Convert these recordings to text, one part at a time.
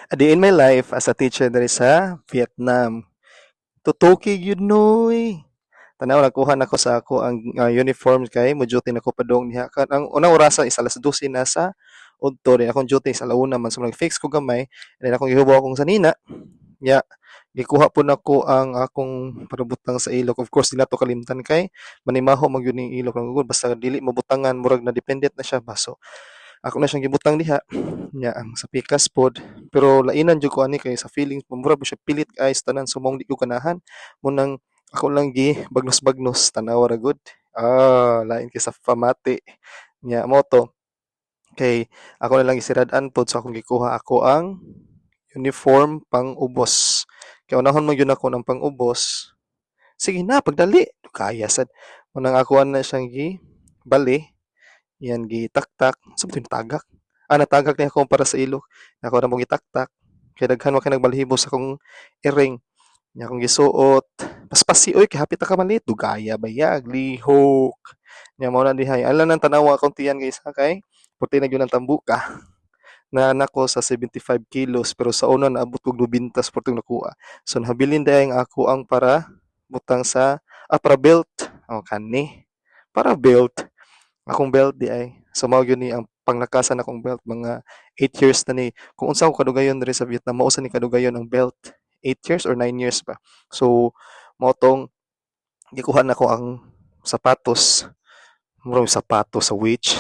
A day in my life as a teacher diri sa Vietnam. Tutuki gyud noy. Tanaw nakuha nako sa ako ang uniform kay mo duty nako padong diha kan ang unang orasan is 12:00 na sa udto din akong duty sa launa man so nag-fix ko gamay and then akong gihubo akong sanina. Ya, gikuha po nako ang akong parabutang sa ilok. Of course, dila to kalimtan kay manimaho mag yun yung ilok ng gugod basta dili mabutangan murag na dependent na siya ba. So, ako na siyang gibutang diha nya ang sa pikas pod pero lainan jud ko ani kay sa feelings mura ba siya pilit guys tanan sumong di ko ganahan mo nang ako lang gi bagnos-bagnos tanaw ra gud lain kay sa pamati nya mo to kay ako na lang isirad-an pod sa akong gikuha ako ang uniform pang-ubos kay unahon man gyud ako ng pang-ubos sige na pagdali kaya sad mo nang ako na siyang gi bali yan gitaktak, saan mo tinatagak? Natagak niya ako para sa ilok. Ako na mong gitaktak. Kaya daghan wa kay nagbalhibo sa akong iring. Nya akong gisuot. Paspasi oy kay hapit na ka malit. Dugaya bayag lihok. Nya mao na dihay. Alam nang tanawa akong tiyan guys ha kay puti na gyud ang tambuka. Na nako sa 75 kilos pero sa una naabot kog 90 portong nakuha. So nahabilin dayon ako ang para butang sa para belt. O kani. Para belt akong belt di ay so mao gyud ni ang panglakasan akong belt mga 8 years na ni kung unsa ko kadugayon diri sa Vietnam mao sa ni kadugayon ang belt 8 years or 9 years pa so mao tong gikuha na ko ang sapatos murag sapatos sa witch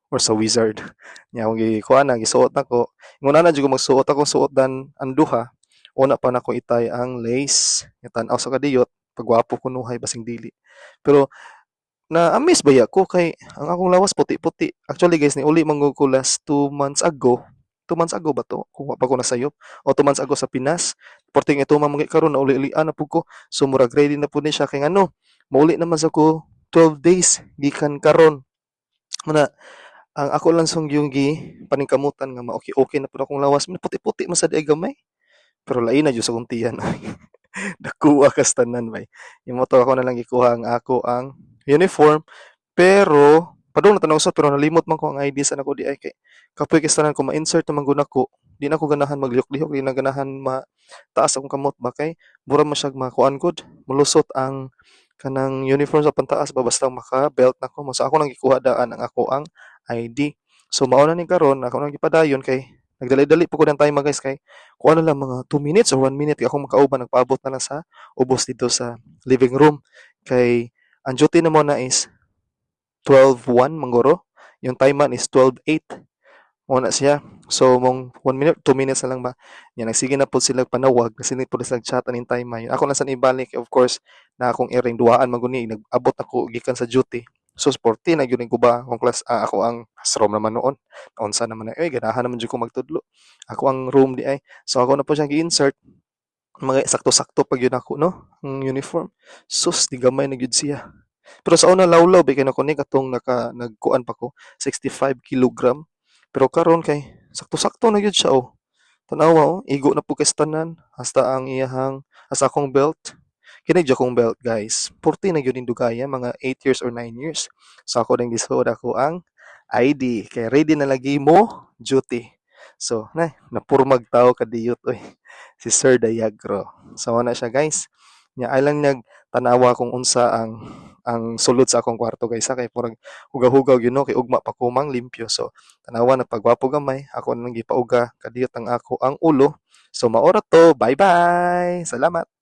or sa wizard nya akong gikuha na gisuot nako inguna na jud ko magsuot akong suot dan ang duha una pa nako itay ang lace nya tan-aw sa kadiyot pagwapo kunuhay basing dili pero na-amaze ba ko kay ang akong lawas puti-puti. Actually guys, niuli man ko last 2 months ago. 2 months ago ba to? Kung wa pa ko nasayop. O 2 months ago sa Pinas. Porting ito mamangit karon na uli-ulian na pud ko. So murag ready na pud ni siya kay ano, mauli naman sa ko 12 days gikan karon. Muna ang ako lang song yung paningkamutan nga okay okay na pud akong lawas. Puti-puti man sad ay gamay. Pero lain na jud sa kuntiyan. Nakuha kas tanan bay. Yung moto ako na lang gikuha ang ako ang uniform pero padung na tanong usab pero nalimot man ko ang ID sa nako di ay kay kapoy kay tanan ko ma-insert naman gud nako. Di na ko ganahan maglihok-lihok, di na ganahan taas akong kamot ba kay mura man siya makuan gud. Mulusot ang kanang uniform sa pantaas ba basta maka-belt nako mo. So ako nang gikuha daan ang ako ang ID. So mao na ni karon ako nang gipadayon kay nagdali-dali po ko ng time guys kay kung ano lang mga 2 minutes or 1 minute kay akong makauban nagpaabot na lang sa ubos dito sa living room kay ang duty na mo na is 12:01 manggoro yung time man is 12:08 mo na siya so mong 1 minute 2 minutes na lang ba yan nagsige na po sila panawag kasi po sila chat aning time man ako na sa ibalik of course na akong iring duaan maguni nag-abot ako gikan sa duty so sporty na gyud ko ba akong class ako ang classroom naman noon unsa naman na ganahan naman jud ko magtudlo ako ang room di ay so ako na po siyang gi-insert mga sakto-sakto pag yun ako no ang uniform sus di gamay na gyud siya pero sa una lawlaw ba kay nako ni katong nagkuan pa ko 65 kilogram pero karon kay sakto-sakto na gyud siya oh tanawa oh igo na po kay sa tanan hasta ang iyahang hasta akong belt kini gyud akong belt guys 40 na gyud ning dugaya mga 8 years or 9 years so ako nang gisuod ako ang ID kay ready na lagi mo duty so napurmag tao kadiyot oy si Sir Dayagro so na siya guys nya ay lang nagtanawa kung unsa ang sulod sa akong kwarto guys kay purag hugaw-hugaw you know kay ugma pa kumang limpyo so tanawa nagpagwapo gamay ako nang gipauga kadiyot ang ako ang ulo so maora to bye bye salamat